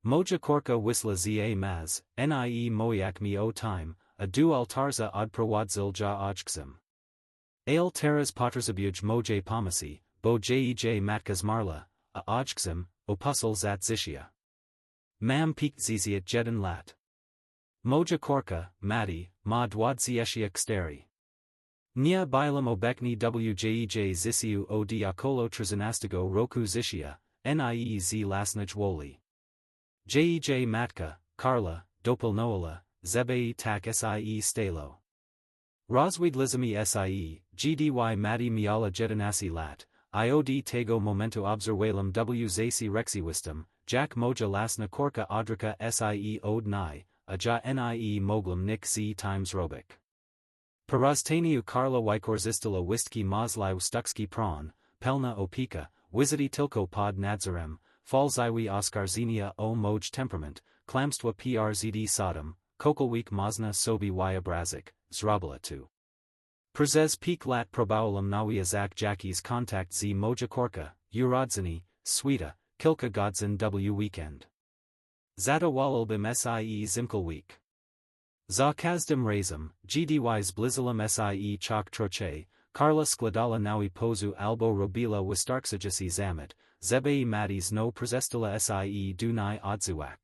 Moja córka wyszła maz, nie mojak mi o time, a du ołtarza odprowadził ojczym. Teraz potrzebuje mojej pomocy, bo matka zmarła, a ojczym, opuścił życia. Mam piekt zizia jeden lat. Moja córka, mati, ma dwadzieścia cztery. Nie bilam obecnie wjej zisiu od około 13 roku życia, nie z lasnich woli. Jej matka, Karla, dopilnowała, żeby tak sie stalo. Rozwiedliśmy sie, gdy mati miała 11 lat, od tego momentu obserwalem wzasi rexiwistem, jak moja lasna córka odryka sie od nie, a ja nie mogłem nick z times robik. Poroztaniu Karla wykorzystala wistki mazliu stucki prawn, pelna opika, wizity tylko pod nadzorem, falziwi oskarżenia o moj temperament, klamstwa przed sodom, kokolwik można sobie wyobrazić, zrobiła tu. Przez peak lat probałam nawia zak jakiś kontakt z moja córka, urodzeni, swita, kilka godzin weekend. Zadowolilbym sie zimkel week. Za każdym razem, gdy zbliżyłam sie chok trochę, Karla składala nawi pozu albo robiła wystarczający zamit, żeby matis no przestała sie dunai odzywać.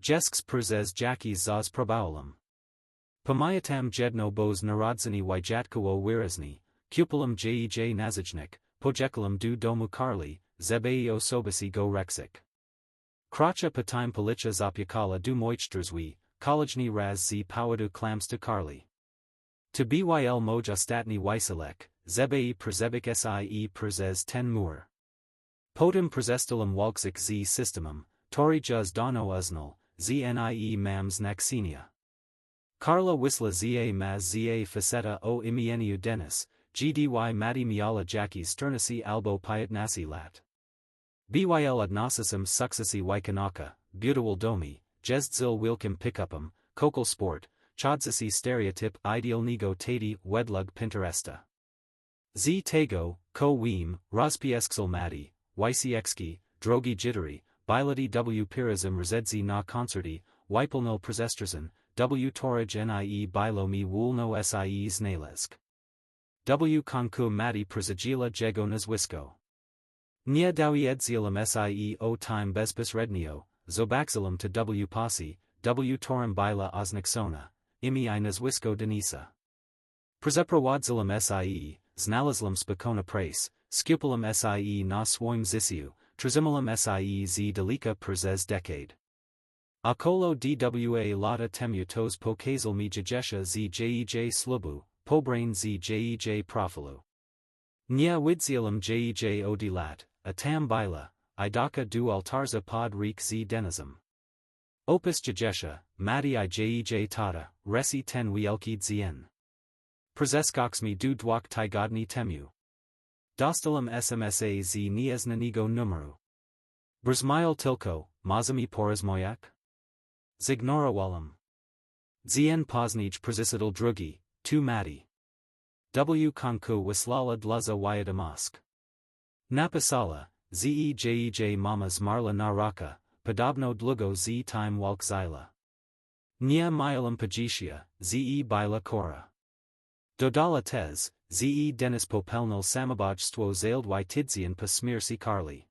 Jesks przez jakiś zaz probałam. Pamiętam jedno boz narodzeni wyjatkowo wyraźnie, kupiłam jej nazicznik, pojechałam do domu Karli, żeby osobisi go reksik. Kracha patime policja zapiekala do moichtruzwi, kolejni raz z powodu klamstwa Karli. To byl moja ostatni wysiłek, żeby przebik sie przez ten mur. Potem przestałam walczyć z systemem, który juz dano uznal, nie mam znaczenia. Karla wyszła maz faceta o imieniu Denis, gdy mati miała jakiś sternasi albo 15 lat. Byl odnosisem sukcesi wykonaka, budował domi, jeździł wilkiem pickupem, kokal sport, chodzisi stereotyp idealnego tati wedlug Pinteresta. Z tego, ko wiem, rozpieskal mati, wysiekski, drogi jittery, bilety pirazem rzedzi na koncerti, wypilnil przestrazan, torage nie bilo mi wulno sie znalesk. Konku mati przezagila jego nazwisko. Nie dowiedzielam sie o time bezpośrednio, zobaczylam to posi, torem bila oznaczona, i nazwisko Denisa. Przeprowadzilam sie, znalazłam spokojna prace, skupilam sie na swoim życiu, trzymałam sie z daleka przez decade. Około dwa lata temu tos pokazal mi dziecię z jej slubu, pobrain z jej profilu. Nie widziałam jej od lat, a tam bila, idaka du ołtarza pod rik z denizem. Opus dziecię, mati jej tata, resi ten wielki dzien. Prezeskoks mi du dwok tygodni temu. Dostalam smsa z nieznanego numeru. Brzmiel tylko, możemy porozmawiać? Zignorowałam. Zien poznij przyzysadal drugi, tu mati. Konku wyslala dla wiadomość. Napisala, jej mama zmarła na raka, podobno długo z time walczila. Nie miałam pojęcia, bila chora. Dodala tez, Denis popelnil samobójstwo zaledwie tydzień po śmierci Karli.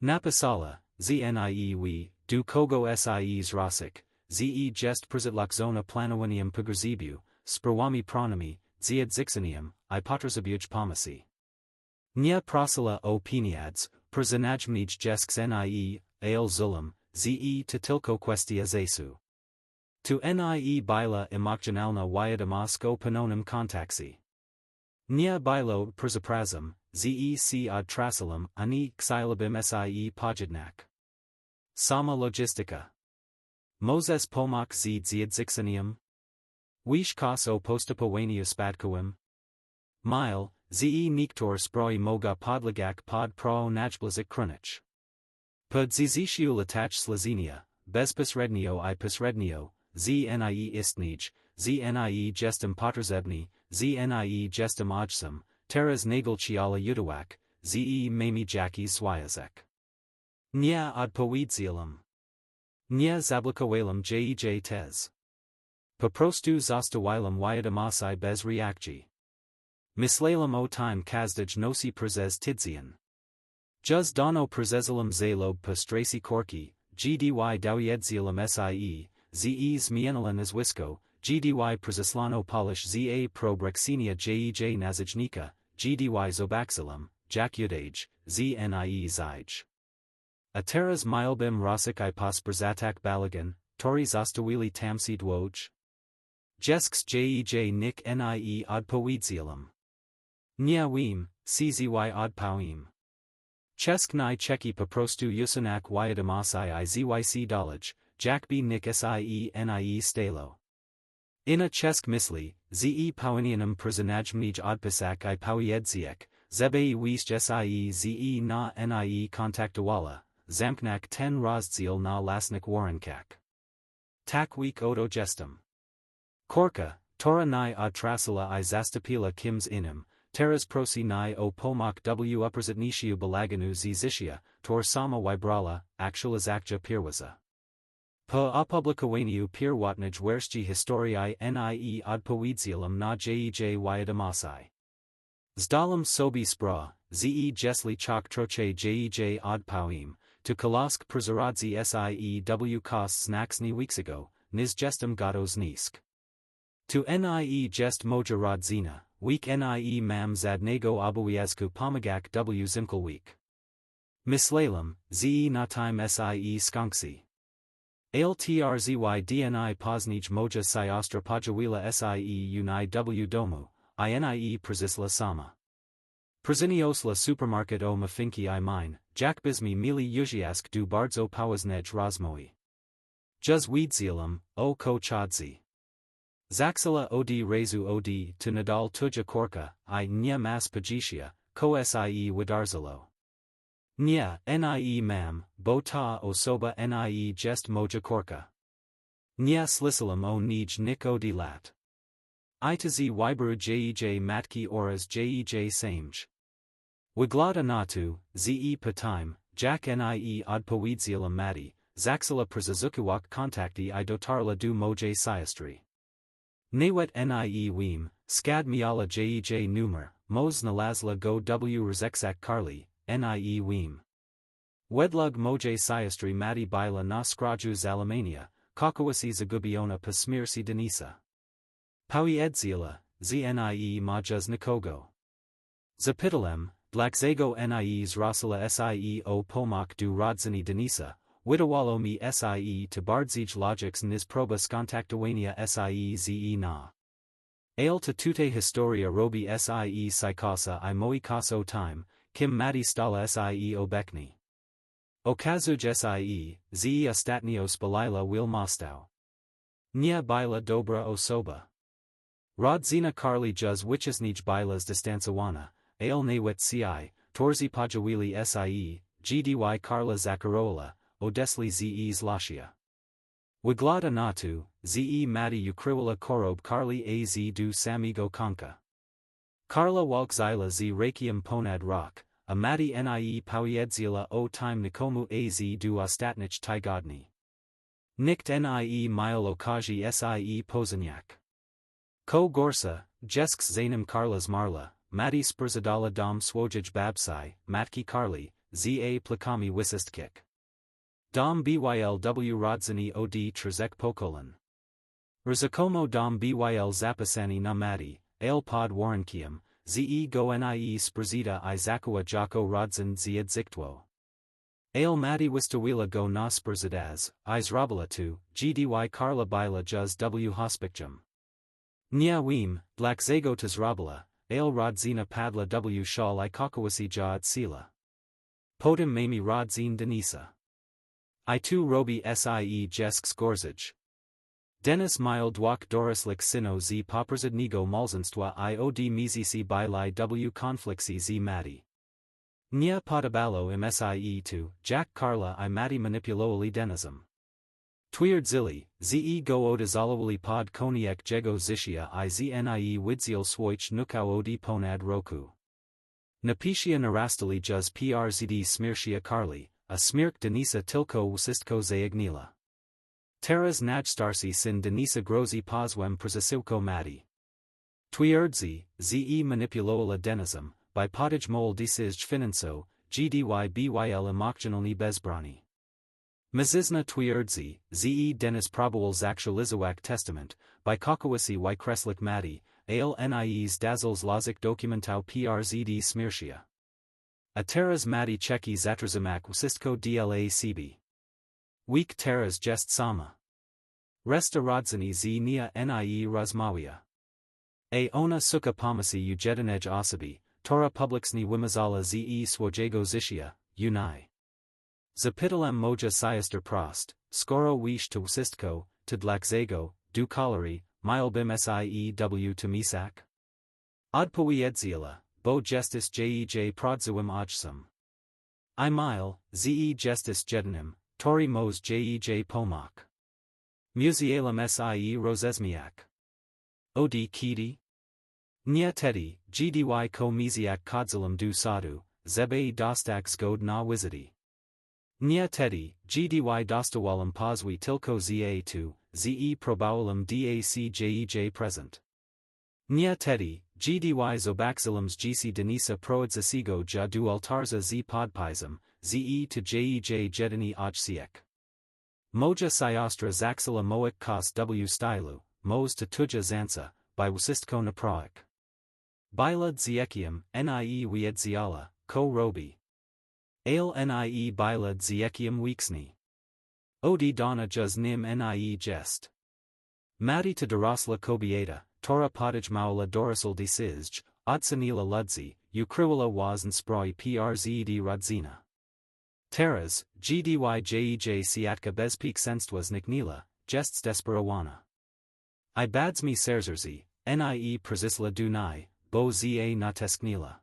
Napisala, nie du kogo sie zrosik, jest przyzwyczajona planowaniom pogrzebiu, sprawami pronami, z odzykszeniem, I potrzebuje pomocy. Nie prosila o pieniądze, przeznacznić jesks nie, ale zulum, to tylko kwestia czasu. Tu nie bila emocjonalna wiadomość o ponownym kontakcie. Nie bilo przeprazem, si odtrasalam ani chciałabym sie pojednak. Sama logistyka. Moses pomok z odzykszeniem? Wish kos o postępowaniu spadkowym? Mile, niektóre sprawy moga podlegać pod pro najbliższych kronic. Pod zizisiu latach slazenia, bezpośrednio I pośrednio, nie istnieć, nie jestem potrzebny, nie jestem ojczym, teraz nagle utołak, mami jakiś związek. Nie odpowiedziałam. Nie zablikowalem jej tez. Po prostu zostawiłem wiadomości bez reakcji. Myślałem o tym kazdać nosi przez tydzień. Juz dono prezezelem zalob po stracy córki, gdy dowiedzałem sie, ze zmieniłem nazwisko, gdy prezeslano polish za probrexenia jej nazewnika, gdy zobaczyłem, jak udage, nie zaj. A teraz miałbym rosik I posprzatak balagan, tory zostawili tamsi dwoj. Jesks jej nick nie odprowadziłem. Nie wiem, czzy odpowiem. Czesk ni czeki po prostu usunak wiadomości I zyc dolage, jak b nick nie stalo. Ina czesk myśli, ze powinien przyznać odpisak I powiedzek, żeby wieść sie na nie kontaktowała, zamknak ten rozdziel na lasnik warunkach. Tak week oto gestem. Córka, tora ni odtracila I zastupila kims inem, teraz prosi ni o pomoc w uprzedniciu balaganu z życia, tor sama wybrala, aktualizacja pierwsza. Po opublikowaniu pierwotnej wersji historii nie odpowiedziałem na jej wiadomości. Zdałem sobie sprawę, że jeśli chok trochę jej odpowiem, to kolosk przyrodzi sie kos znacznie weeksego, niż gestem gotos nisk. Tu nie jest moja rodzina, week nie mam żadnego obowiązku pomagać w zimkolweek. Myślałem, że na tym sie skunksi. Altrzwy dni poznij moja siostra podzieliła sie uni w domu, nie przysla sama. Przyniosła supermarket o mafinki I mine, jak bizmi mili ujiask du bardzo połaznej rozmoi. Juz wiedziałem, o ko chodzi. Zaxila od razu od tu nadal tuja córka, I nie mas pajicia, ko sie wydarzalo. Nie mam, bo ta osoba nie jest moja córka. Nie słyszałem o nij nick od lat. I to z wyboru jej matki oraz jej samej. Wygląda na to, ze po tym, jak nie odpowiedziałem mati, zaxila przyzukiwak kontakty I dotarla do mojej siostry. Nawet nie wiem, skad miała jej numer, mo znalazła go w rzeczach Carly, nie wiem. Wedlug mojej siostry mati bila na skraju zalamania, kokowasi zagubiona po śmierci Denisa. Powiedzila, że nie ma z nikogo. Zapytałem, dlaczego nie zrosila sie o pomoc du rodziny Denisa, wydawalo mi sie to bardziej logics niż proba skontaktowania sie ze na. Ale to tute historia robi sie psychosa I moi kaso time, kim mati stala sie obecni. Okazuj sie, ze ostatnio spalila wil mostał. Nie bila dobra osoba. Rodzina Carly juz wichisnij bilas distancowana, ale nawet ci, torzi podzielili sie, gdy Carla Zakharola, odesli ze zlosia. Wygląda na to, ze mati ukryła chorob Carly az du samego konka. Carla walczila z rakiem ponad rok, a mati nie powiedzila o tym nikomu az du ostatnich tygodni. Nikt nie miał okazji sie poznać. Ko gorsa, jesks zanim Carla zmarła, mati sprzedala dom swojej babci, matki Carly, za plikami wysistkich. Dom bylw rodziny od trzech pokoleń. Ryzykomo dom byl zapisani na mati, ale pod warunkiem, ze go nie sprzeda I zakoła jako rodzin zadzictwo. Ale mati wystawiła go na sprzedaz, I zrobiła tu, gdy Carla bila juz w hospicjum. Nie wiem, dlaczego to zrobiła, ale rodzina padla w szal I kokowasi od sila. Potem mami rodzin Denisa. I tu robi sie jesks gorzaj. Denis miał dwóch dorosłych synów z poprzedniego małżeństwa I od miesięcy byli w konflikcie z mati. Nie podobało im sie tu, jak Carla I mati manipulowali Denisem. Twierdzili, ze go odizolowali pod koniec jego życia I nie widział swoich nukał od ponad roku. Napisia narastali juz przed śmiercia Carly, a śmierć Denisa tylko wszystko zajagnila. Teraz najstarsi sin Denisa grozi pozwem przeciwko Mati. Twierdzi, ze manipulovala denizm, by potage mol decyzj finanso, gdy byl emocjonalni bezbrani. Mizizna twierdzi, ze denis probowal zaktualizowak testament, by kokowisi y kreslik Mati, ale nies dazels lozik dokumentau przd smirshia. A teraz Mati czeki zatrzymak wszystko dla siebie. Week teraz jest sama. Resta rodzeni z nia nie rozmawia. Ona suka pomocy ujedynej osoby, tora publiczny wymazala ze swojego życia, unai. Zapytalam Moja siester prost, skoro wish to wszystko, to dlaczego, du kolori, milbim siew to misak? Odprowadził, bo gestis prowadziłem ojczym. I mile, ze gestis jedynym, tori mos pomok. Muzialem rozezmiak. Od kidi? Nie tedi, gdy ko miziak kodzilem du sadu, zebe dostak zgod na wizity. Nie tedi, gdy dostawalem pozwi tilko ze probawalem dac present. Nie tedi, gdy zobaxilems gc denisa proadzasigo ja du ołtarza z podpisem, ze to jedini ojciek. Moja siostra zaxila moik kos w stylu, mos to tuja zansa, by wszystko naproik. Bila dziekiem, nie wiedziala, ko robi. Ale nie bila dziekiem weeksni. Odi donna juz nim nie jest. Mati to dorosla kobieta, tora potage maula dorosal decyzj, odsanila ludzi, ukrywala was and sproi przed rodzina. Teraz, gdy siatka bezpik senstwas niknila, gests desperawana. I bads mi serzerzi, nie przysla dunai, bo za natesknila.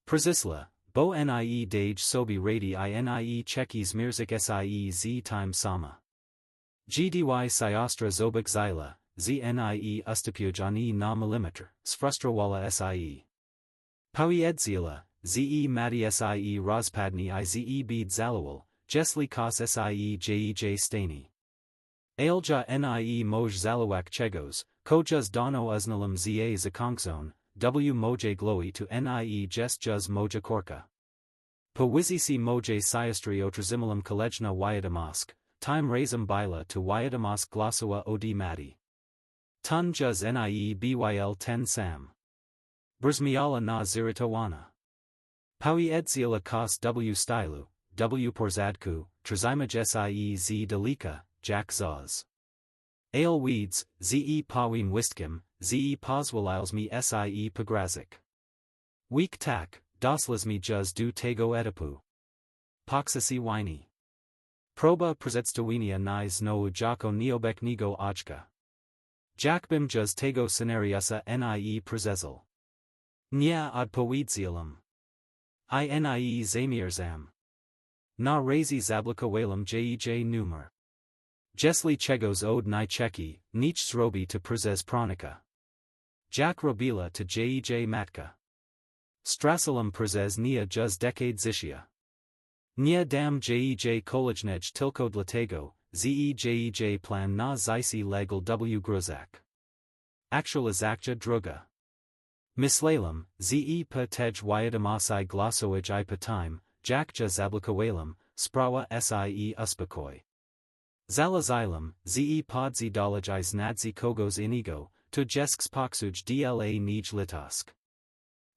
Przysla, bo nie dage sobi radi nie czeki zmierzik z time sama. Gdy siostra zobik zila, nie ustupuj ani na milimetr, sfrustrawala sie. Powiedzila, ze Mati sie rozpadni I ze bid zalawal, jesli kos sie stani. Alja nie moj zalawak chegos, kojuz dono uznalam za zakongzon, mojej gloi to nie jest juz moja córka. Powizisi mojej siostry otrzymałem kolejna wiadomość, time razem bila to wiadomość głosowa od Mati. Tun juz nie byl ten sam. Brzmiala na zirytowana. Powiedzila kos w stylu, porzadku, trzymaj sie z daleka, jak zaz. Ale weeds, ze pawim wistkim, ze pozwalals mi sie pograzik. Week tak, doslas mi juz du tego edipu. Poksasi wini. Proba przedstawienia niz no jako neobeknego oczka. Jakbim juz tego scenariusa nie przezel. Nie odpowiedziałem. I nie zamierzam. Na razie zablikowałem numer. Jesli chegos od ni czeki, nic zrobi to przez pronika. Jak robila to matka. Strasalem przez nia juz decade życia. Nie dam kolejnej tylko dlatego, ze plan na zisi legal w gruzak. Aktualizacja druga. Myślałem, ze tej wiadomości głosować I time, jak zablikowałem, sprawa sie uspokoj. Zalazilem, ze podzi dolaj znadzi kogos inigo, to jesks poksuj dla nij litosk.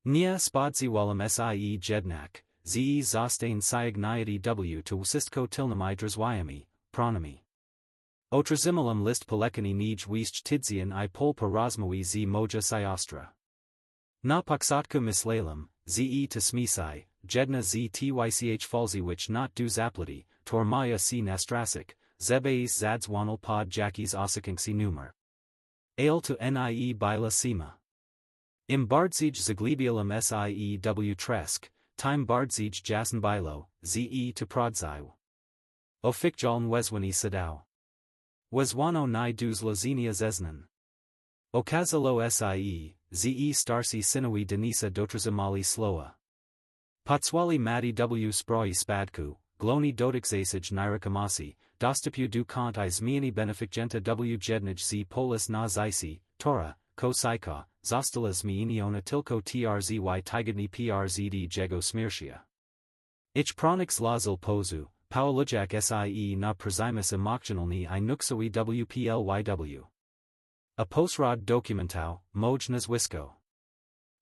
Nie spodziewałem sie jednak, ze zostań siagniety to wszystko tylnymi drzwiami, pronami. Otrzymałem list polekani nij wiść tydzień I pol porozmówi z moja siostra. Na poksotku myślałem, ze to smisai, jedna z tych falziwich not du zaplati, tor moja si nastrasik, zebais zadzwanal pod jakis osikingsi numer. Ale to nie bila sima. Im bardzij zaglebialam siew tresk, time bardzij jasen bilo, ze to prodził. Ofikjaln wezwani sadał. Wezwano ni dus lozinia zeznan. Okazalo sie, ze starsi sinawi denisa dotrzymali sloa. Potswali Mati w sproi spadku, gloni dotychzasij nirakamasi, dostupiu du kant I zmieni beneficjenta w jednaj z polis na zisi, tora, ko psycha, zostala zmieniona tylko trzy tygodni przed jego śmiercia. Ich pronix lazal pozu, Paulujak sie na przymus emocjonalny I nuksawi wplyw. A posrod dokumentał, moj nazwisko.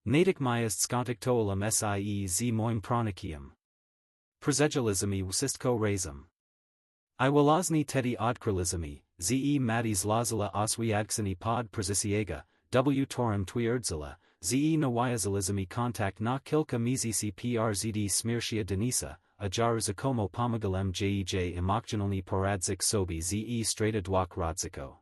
Nadik majest skontik toalam sie z moim pronikiem. Przedzielismi wszystko razem. I wylazny tedy odkryliśmy, ze matis lazala oswiadksani pod przysisiega, w torem twierdzala, ze nawyazalizmi kontakt na kilka miesięcy przed śmiercia Denisa, a jaryzakomo pomagałem jej emocjonalny poradzik sobie ze strata dwóch rodziców.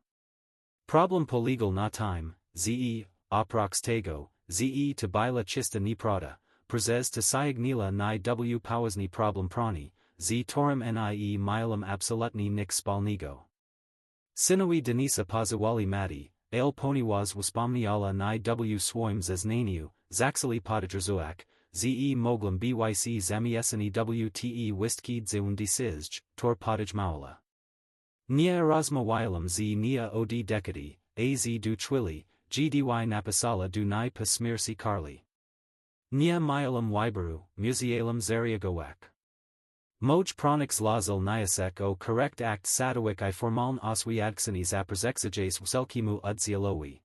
Problem polegal na time, ze oprócz tego, ze to bila chista nieprawda, przez to siagnila ni w poważny problem prani, z torem nie miałem absolutnie nic spolnego. Synowi Denisa pozwoli mati, ale poniwas wspomniała ni w swoim zeznaniu, zaksali podejrzuak, ze mogłem być zamiesani wte wistki dziewięćdziesiąt, tor podejmowała. Nie rozmawiałem z nie od dekady, az du chwili, gdy napisala du nie po śmierci Carli. Nie miałem wyboru, musiałem zareagować. Moj pronix lazal niasek o correct act sadowik I formaln oswiadksani zaprzexages wselkimu udzialowi.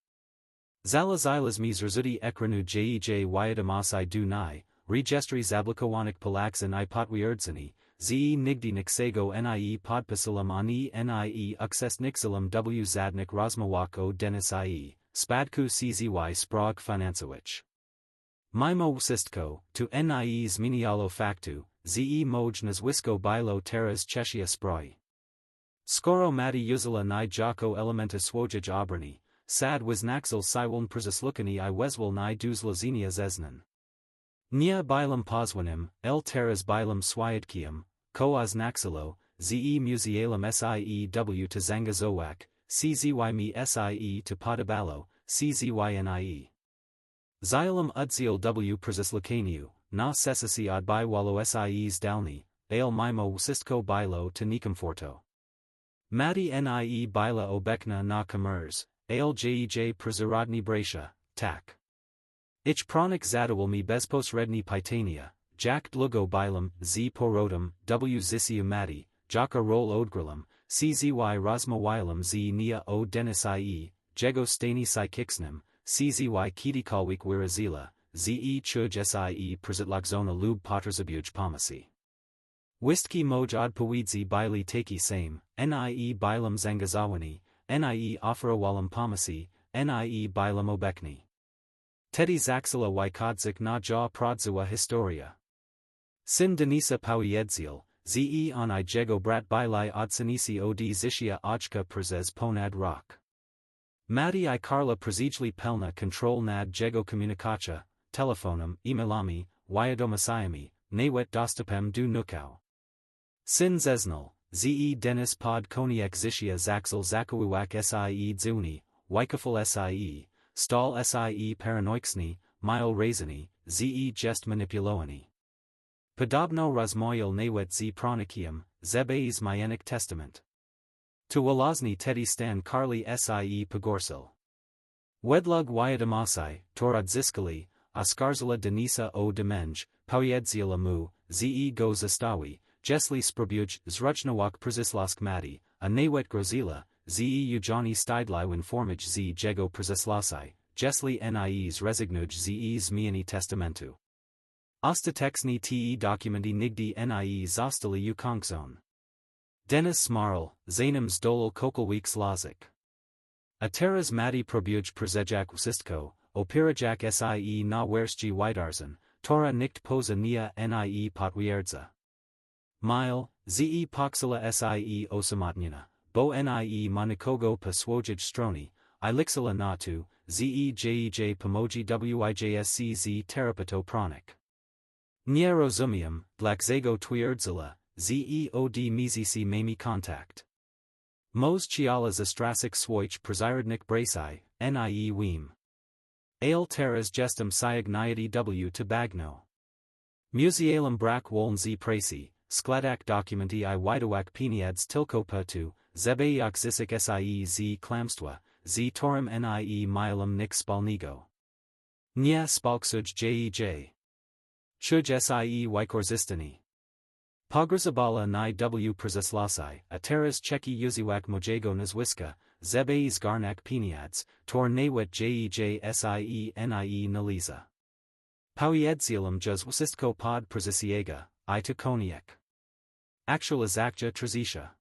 Zalazilas mizrzuti ekranu jej wyadamasai du nie, registri zablikowanik palaksan I potwierdzani, ze nigdy niksego nie podpisalam ani nie ukses nixalam w zadnik rozmawak o Denisi, spadku czzy sprog finansowicz. Mimo wszystko, tu nie zmienialo faktu, ze moj nazwisko bilo teraz Czechia sproi. Skoro mati uzala ni jako elementa swojej obrony, sad wyznaczal siwoln przyzaslukani I wezwal ni duzlazinia zeznan. Nie bilem pozwanim, teraz bilem swiadkiem, ko oznaczalo, ze musialam siew to zangazoak, czzy mi sie to podobalo, czzy nie. Xylem udziel w przyzaslukaniu, na sesasi odbywalo sie zdalni, ale mimo wszystko bilo to nikomforto. Mati nie bila obekna na komers, ale jej przyzarodni bracia, tak. Ich pronik zadawal mi bezposredni pytania, jak dlugo bilem, z porotem, w zisiu mati, jaka rol odgrilam, czzy rozmawialam z nie o Denisi, jego stani kiksnim, czzy kiedykolwiek wyrazila, ze chuj sie przyzatlagzona lub potrzebuje pomocy. Wistki moj odpowiedzi bili taki same, nie bilem zangazowani, nie oferowalam pomocy, nie bilem obekni. Tedy zaksala wykodzik na ja prodzua historia. Syn Denisa powiedzil, ze on I jego brat bili odsanisi od życia ojczka przez ponad rok. Mati I Carla przejęli pelna kontrol nad jego komunikacja, telefonem, emailami, wiadomosiami, nawet dostępem do nukał. Syn zeznal, ze Denis pod koniec życia zaksal zakowiak sie dzuni, wykofal sie, stal sie paranoiksni, mile razani, ze jest manipulowani. Podobno rozmoil nawet z pronikiem, zebaiz myanik testament. Tu wylazny tedy stan Carli sie pogorsil. Wedlug wiadomosai, tor odzyskali, oskarżala Denisa o demenge, powiedzila mu, ze go zostawi, jesli spróbuj zrujnować przyszłość mati, a nawet grozila, ze ujani stidliw informage z jego przyszłości, jesli nie zrezygnuj ze zmiany testamentu. Ostateczny te dokumenti nigdy nie zostali ukończone. Denis zmarł, zanim zdolał kokolwiek złożyć. A teraz mati próbuj przejrzeć wszystko, opierać sie na wierzchi wydarzeń, tora nikt poza nie potwierdza. Mile, ze poksala sie osamotniena, bo nie ma nikogo po swojej stronie, I liksala na tu, ze jej pomoji wijsc z terapeuto pronik. Nie rozumiem, dlaczego twierdzila, ze od miesięcy mamy kontakt. Moj ciala zastrasik swoich przyrodnych bracij, nie wiem. Ale teraz jestem siagnity w to bagno. Musialam brak woln z pracy, skladak dokumenti I widowak peniads tilko patu, zebeiak zisik sie z klamstwa, z torim nie milum nix spalnigo. Nie spalksuj jej. Chuj sie wykorzystani. Pogrzebala ni w przeslasai, a teraz czeki uziwak mojego nazwiska, zebei zgarnak peniads, tor nawet jej sie nie naliza. Powiedzilum juz wszystko pod przesisiega, I to koniec. Aktualizacja trzecia.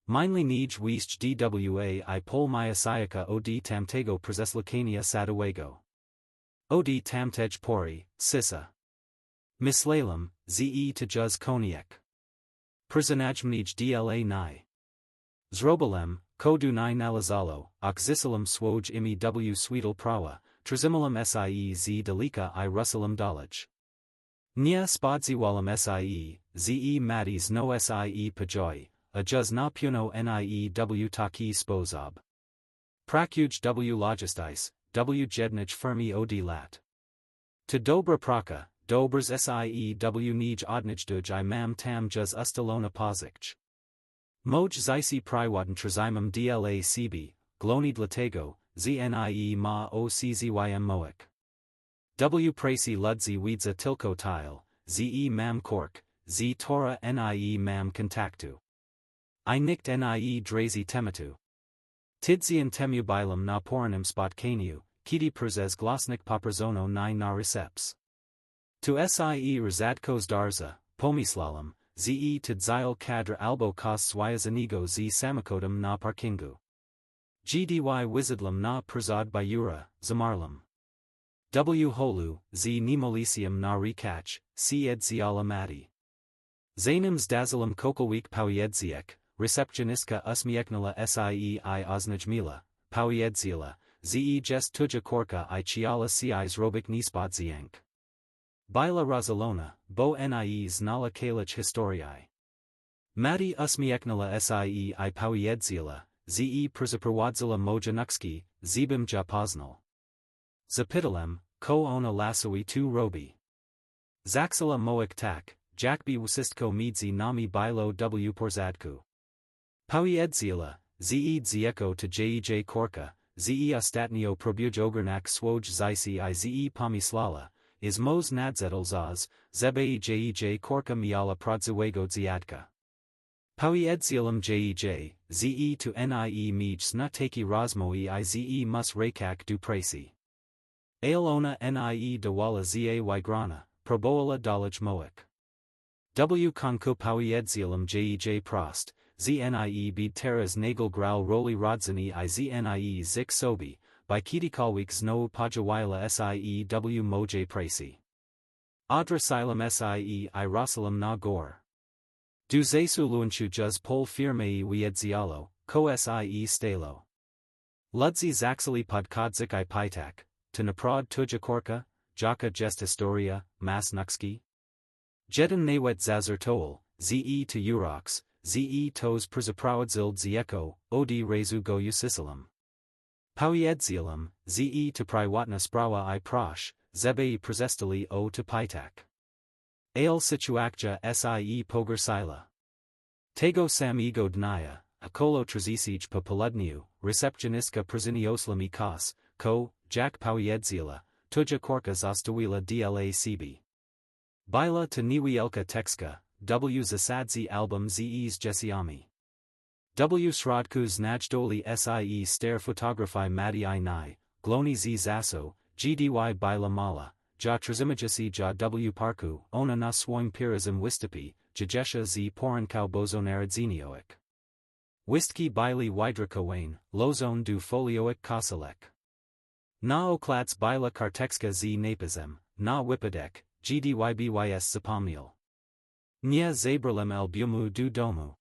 Minely nij wiść dwa I pol myasiaka od tamtego przeslakania sadowego. Od tamtej pory, sisa. Mislalem, ze to juz koniec. Przeznacznij dla ni. Zrobalem, kodu ni nalazalo, ok zisalem swoj imi w sweetal prawa, trzymalem sie z daleka I rusalem dolage. Nie spodziewalem sie, ze matis no sie pajoi, a juz na puno nie w taki sposob. Prakuj w logistis, w jednich fermi od lat. To dobra praka, dobrs sie w nij odnijduj I mam tam juz ustalona pozich. Moj zisi priwaden trzymam dla cb, gloni dlatego, znie ma o czym moik. W pracy ludzi widza tilko tile, ze mam kork, z tora nie mam kontaktu. I nikt nie drazi tematu. Tidzian temu bilum na poranem spotkaniu, kiti przez glasnik poprzono ni na receps. Tu sie razadko zdarza, pomyslalem, ze tidzile kadr albo kos swoje zanigo z samakotem na parkingu. Gdy wizidlem na przod biura, zamarlem. W holu, z nimolicium na rekach, siedzala mati. Zanim zdazilem kokolweek powiedzek, recepcioniska usmieknala sie I oznajmila, powiedzila, ze jest tuja córka I ciala cis robik nispodziank. Bila Rosalona, bo nie znala kalich historii. Mati usmieknala sie I powiedzila, ze przeprowadzila Moja nukski, zebim ja poznal. Zapytalem, ko ona lasui tu robi. Zaxila moik tak, jakby wsistko midzi nami bilo w porzadku. Powiedzila, ze dzieko to jej córka, ze ostatnio probuj ogrnak swoj zisi I ze pomyslala, is mos nadzetl zaz, zebei jej córka miala prodzywego dziadka. Powiedzilem jej, ze to nie mij snutaki rozmoi I ze mus rakak du pracy. Aelona nie dawala za wygrana, proboala dolage moik. W konku powiedzilem jej prost, znie bid teraz nagel grau roli rodzani I znie zik sobi, by kitikalweek znowu podziawila sie w mojej pracy. Odrasilem sie I rosalem na gor. Du zesu luanchu juz pol firmei wiedzialo, ko sie stalo. Ludzi zaxili podkodzik I pitak, to naprod tuja córka, jaka jest historia, mas nukski. Jeden nawet zazar tool, ze to urox, ze tos przeprowadzil dzieko, od razu go usisilem. Powiedzilem, ze to prywatna sprawa I prosh, zebei przestali o to pitak. Ale situacja sie pogersila. Tego samego dnia, akolo trzecich po południu, recepcionistka przeniosła kos, ko, jak powiedzila, tuja córka zostawila dla cb. Bila to niewielka tekska, w zasadzi album zes jesiami. W środku znajdoli sie stare fotografii mati I nie, gloni z zaso, gdy bila mala, ja trzymajasi ja w parku, ona na swoim pirazem wystupie, jajesha z poranką bozonaradzinioik. Wistki bili wydrakowain, lozon du folioik kosalek. Na oklats bila kartekska z napizem, na wipadek, gdybys zapomniel. Nie zabralem albumu du domu.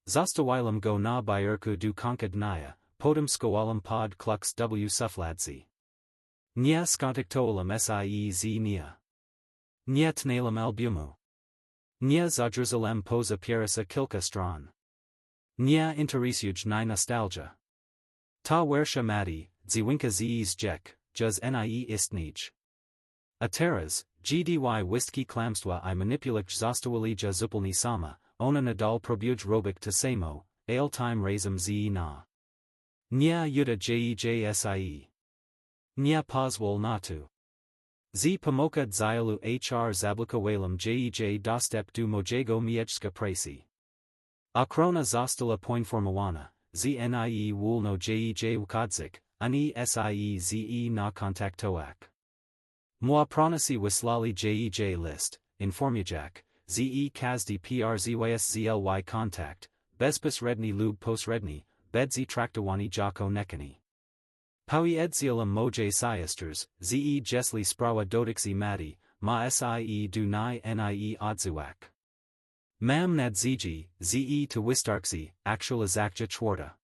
Zostawilem go na biurku du konka dnia, potem skoalem pod klux w sufladzi. Nie skontaktolem sie z nia. Nie tnalem albumu. Nie zadrzalem poza pierasa kilka stron. Nie interesuj ni nostalgia. Ta wersha mati, dziewinka zes jek, juz nie istnij. A teraz, gdy wistki klamstwa I manipulik zostawilija zupełnie sama, ona nadal próbuj robić to samo, ale time razem ze na. Nie uda jej. Nie pozwól na to. Z pomoka dzielu hr zablikowalem jej dostęp do mojego miejska pracy. Ochrona została poinformowana, nie wolno jej układzik, ani sie na kontaktoak. Moi pronosi wyslali jej list, informujak, ze każdy przzyzly kontakt, bezpośredni lub pośredni, bedzi traktowani jako nekani. Powiedzielam mojej siosters, ze jesli sprawa dotyczy mati, ma sie do nie odzyłak. Mam nadzieję, ze to wystarczy, aktualizacja czwarta.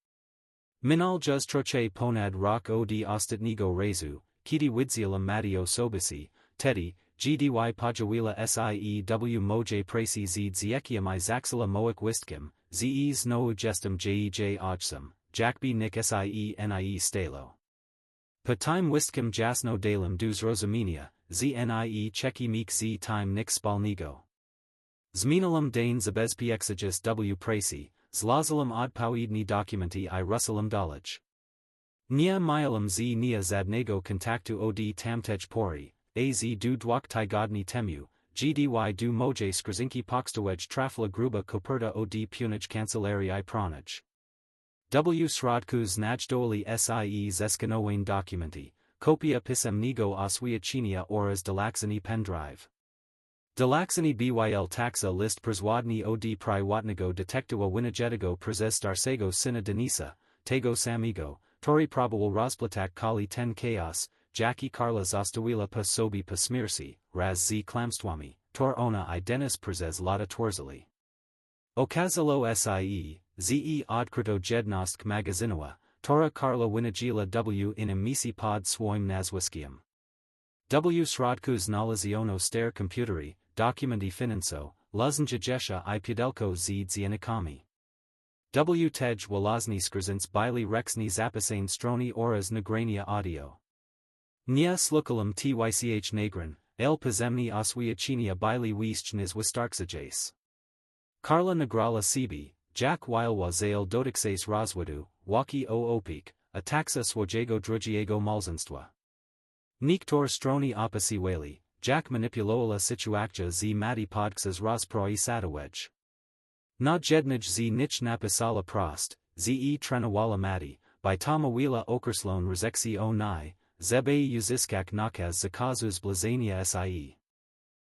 Minal juz trochę ponad rok od ostatniego razu, kiedy widziałem mati osobisi, tedy, gdy podzieliła sie mojej pracy z dziekiem I zaxila moich wistkim, ze znowu jestem jej ojczym, jakby nick sie nie stalo. Po time wistkim jasno dalim do zrozumienia, nie czeki mik z time nick spalnego. Zmienilam dane zabezpieczać w pracy, zlazalam odpowiedni dokumenti I rusalam dolać. Nie mialam z nie żadnego kontaktu od tamtej pory, az do dwóch tygodni temu, gdy do mojej skrzynki pocztowej trafla gruba koperta od punich kancelarii pronich. W środku znajdowali sie zeskanowane dokumenti, kopia pisemnego oswiadczenia oraz delaksani pendrive. Delaksani byl taxa list przewodni od prywatnego detektywa winijetego przez starszego syna Denisa, tego samego, który próbował rozplatać kali ten chaos, jaki Karla zostawiła po sobie po śmierci, raz z kłamstwami, tor ona I Denis przez lata tworzili. Okazało sie, ze odkryto jednostek magazynowa, tora Karla winidziła w innym miejscu pod swoim nazwiskiem. W środku znaleziono stare komputeri, dokumenti finanso, luzęcia I pudelko z dziennikami. W tej włosni skrzynce byli rexni zapisane strony oraz nagrania audio. Nie slukalam tych nagran, ale pozemni oswiadczenia byli wieszczne wystarczające. Karla nagrała siebie, jak while zale dotychczas rozwodu, waki opik, a taxa swojego drugiego małżeństwa. Niektóre strony opisywali, jak manipulowała sytuację z mati podczas rozproisadowego. Na jednej z nich napisala prost, ze trenowała mati, by tomowila określon rezekcji o nie, żeby uzyskać nakaz zakazu zblizania sie.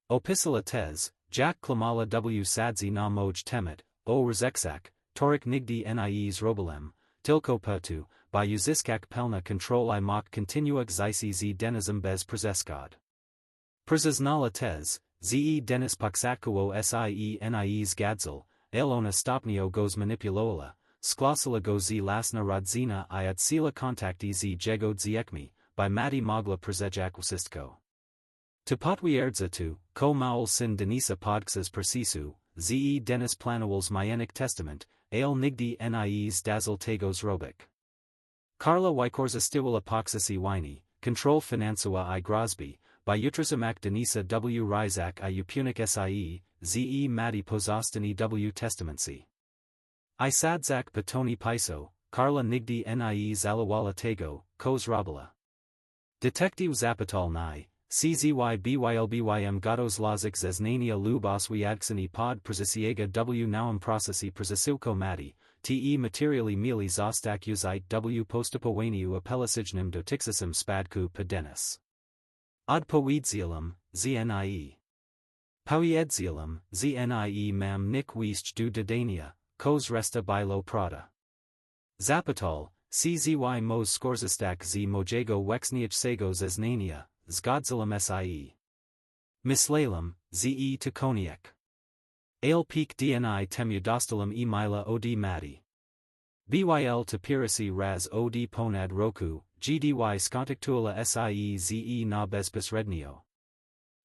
Opisala tez, jak klamala w sadzi na moj temat, o rezekcjach, torik nigdy nie zrobiłem, tylko po to, by uzyskać pełna kontrol I mógł kontynuować życie z Denizem bez przeszkód. Przyznala tez, ze Denis poksatkowo sie nie zgadzał, ale ona stopnio go zmanipulowała, skłosila go z lasna rodzina I odsila kontakty z jego dziekmi, by mati mogła przeżyć wszystko. To potwierdza to, ko maul syn Denisa podczas procesu, ze Denis planował zmienić testament, ale nigdy nie zdarzał tego zrobić. Karla wykorzystywała poksy winy, kontrol finansowa I grozby, by utrzymać Denisa w ryzach I upunik sie, ze mati pozostani w testamentsi. I sadzak batoni piso, Karla nigdy nie zalawala tego, ko zrobiła. Detektiv zapital nie, czybym gotos lozik zeznania lub oswiadczeni pod przysięgę w nowym procesie przysiłko mati, te materiali mili zostać uzite w postępowaniu apelacyjnym dotychczasym spadku po Denis. Odpowiedziałem, nie. Powiedzielam, nie mam nic do dodania, ko resta bilo prada. Zapital, czy mos skorzystać z mojego wexniecznego zeznania, zgodziłem sie. Myślałem, ze to koniec. Ale peak dni temu dostałem e-maila od mati. Byl to pirasi raz od ponad roku, gdy skontaktuala sie ze na bezpośrednio.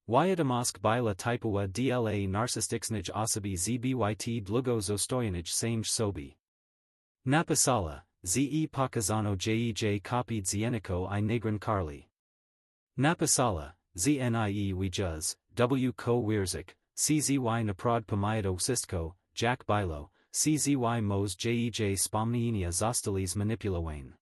Wiadomość bila typowa dla narcystycznych osoby zbyt długo zostając same sobie. Napisala, ze pokazano jej kopii dzienniku I nagran Karli. Napisala, znie wijuz, w ko wierzik, czy naprod pomyado sistko, jack bilo, czy mos jej spomnienia zostalis manipulowane.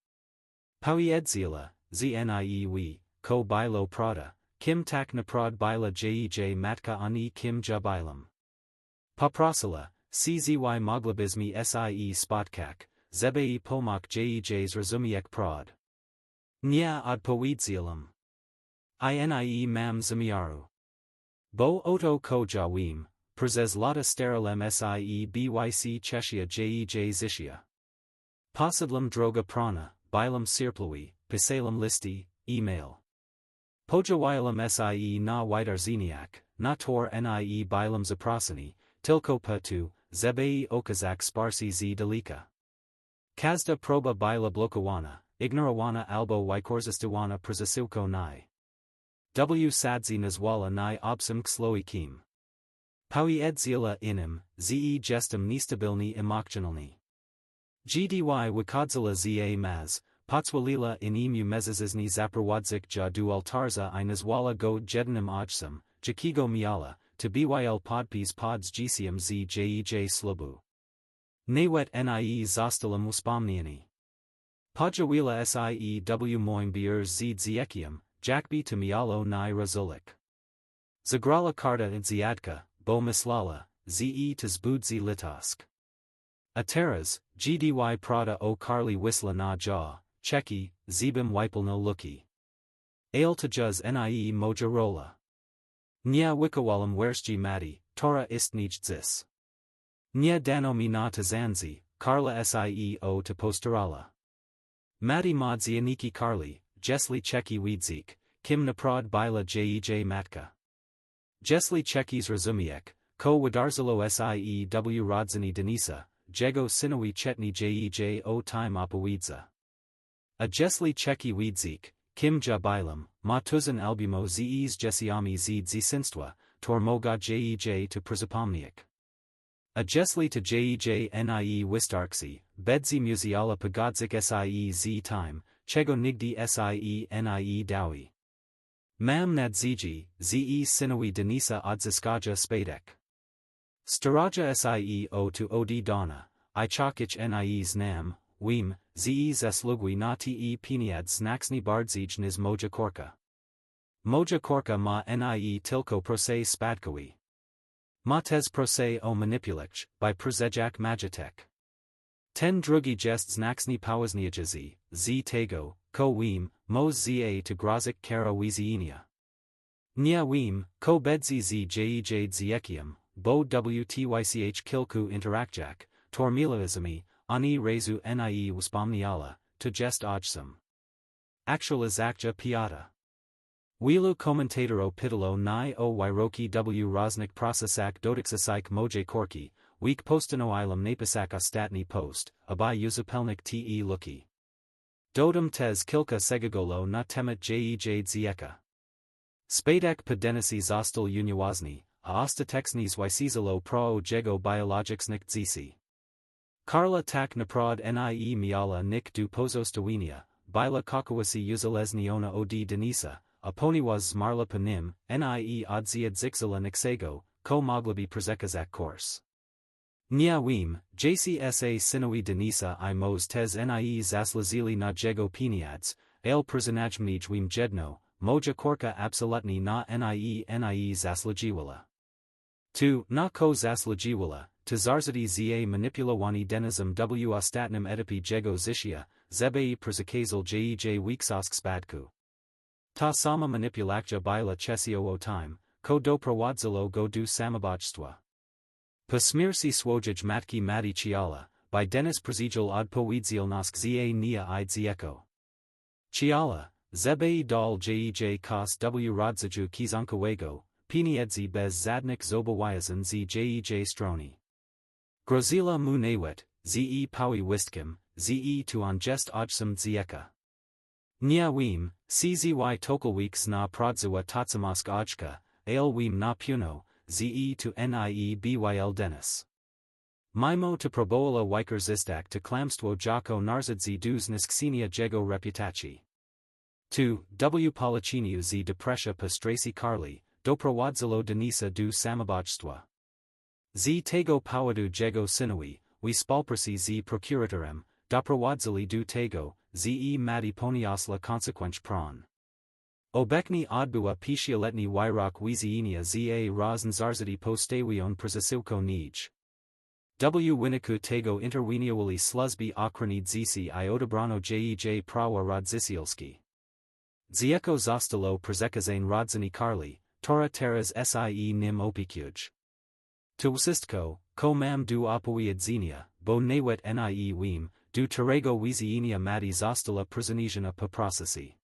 Powiedzila, znie wi, ko bilo prada, kim tak naprod bila jej matka ani kim ja bilam. Poprosila, czy moglibizmi sie spotkak, zebei pomok jej's rozumiek prod. Nia odpowiedzialam. Inie mam zamiaru. Bo oto ko jawim, przez lata sterilem sie byc chesia jej życia. Posidlem droga prana, bilam sirplui, pisalem listi, email. Pojawilam sie na widarzeniak, na tor nie bilam zaprosini, tilko patu, zebei okazak sparsi z dalika. Kazda proba bila blokawana, ignorawana albo wykorzystywana przesiłko nai. W sadzi nazwala nai obsum ksloi kim. Powiedzila inim, ze gestem niestabilni emocjonalni. Gdy wykodzila za maz, potswalila inimu mezazizny zaprowadzik ja du ołtarza I nazwala go jedynym ojczym, jakiego miala, to byl podpis pods gcm z jej slobu. Nawet nie zostalam uspomnieni. Pojawiła sie moim bier z ziekiem, jakby to mialo nie rozulik. Zagrala karta zjadka, bo myslala, ze to zbudzi litosk. A teraz, gdy prada o karli wisla na ja, czeki, zebim wypilno luki. Ale to juz nie moja rola. Nie wikawalam wierzchi mati, tora istnich zis. Nie dano mi na tazanzi, karla sieo to postarala. Mati modzianiki karli, jesli czeki widzik, kim naprod bila jej matka. Jesli czekis rozumiek, ko wydarzalo siew rodzeni denisa, jego synowi chetni jej o time opowidza. A jesli czeki widzik, kim ja bilam, ma tuzin albumo zes jesiami z zisinstwa, tor moga jej to przepomniak. A jesli to jej nie wystarczy, bedzi muziala pogodzik sie z time, czego nigdy sie nie dawi. Mam nadziji, ze synowi denisa odzyskaja spadek. Staraja sieo to od dana, I chokich nie znam, wim, ze zaslugui na te piniad znaksni bardzij niz moja córka. Moja córka ma nie tilko prose spadkowi. Ma tez prose o manipulich, by przejak magitek. Ten drugi jest znaksni pałazniajazi, z tego, ko wim, mos za to grozik kara wizienia. Nia wim, ko bedzi z jej ziekiem, bo wtych kilku interakjak, tormilizmi, ani rezu nie uspomniala, to jest ojczym. Actualizakja piata. Wielu komentatoro pitalo ni o wyroki w roznik procesak dotyczących mojej córki, week postanowilam napisak ostatni post, aby uzupełnić te luki. Dodam tez kilka segagolo na temat jej zieka. Spadek podenisi zostal uniewazni, a ostatecznis wysizalo pro jego biologicznych zisi. Karla tak naprod nie miala nik du pozostawienia, bila kokowasi uzalezniona od denisa, a poniwas zmarła po nim, nie odziad zixala niksego, ko moglabi przekazak kurs. Nia wim, jcsa synowi denisa I mos tez nie zaslazili na jego piniads, ale przeznajmij wim jedno, moja córka absolutnie na nie zasladziwala. Tu, na ko zasladziwala, to zarzadi za manipulowani denizm w ostatnim etapie jego życia, zebei przekazal jej wiksosk spadku. Ta sama manipulakja bila chesio o time, ko doprowadzilo go do samobójstwa. Po śmierci swojej matki mati Chiala, by Denis przejal odpowiedzialność za nia I dziecko. Chiala, zebei dal jej kos w rodzaju kizonkowego, pieniedzy bez żadnych zobowiązań z jej strony. Grozila mu nawet, ze powiestkim, ze tu on jest ojczym dziecka. Nia wim, czzy tokolweeks na prodzua totsamosk ojczka, ale wim na puno, ze tu nie byl Denis. Mimo to proboala wykorzystak to klamstwo jako narzędzie do zniskczenia jego reputacji. 2. W Policiniu z depresja Pastraci Carli, doprowadzilo Denisa do samobójstwa. Z tego powodu jego synowi, we współpracy z prokuratorem, doprowadzili do tego, ze mati poniosła konsequench pron. Obecnie odbywa pięcioletni wyrok wizyjnia za rozwiązanie postawione przeciwko nich. W wyniku tego interweniowali służby ochrony dzieci I odebrano jej prawa rodzicielskie. Zieko zostało przekazane rodzini Carli, tora teraz sie nim opuścił. To wszystko, co mam do opowiedzenia, bo nawet nie wiem, do którego wizyjnia mati została przeniesiona po procesji.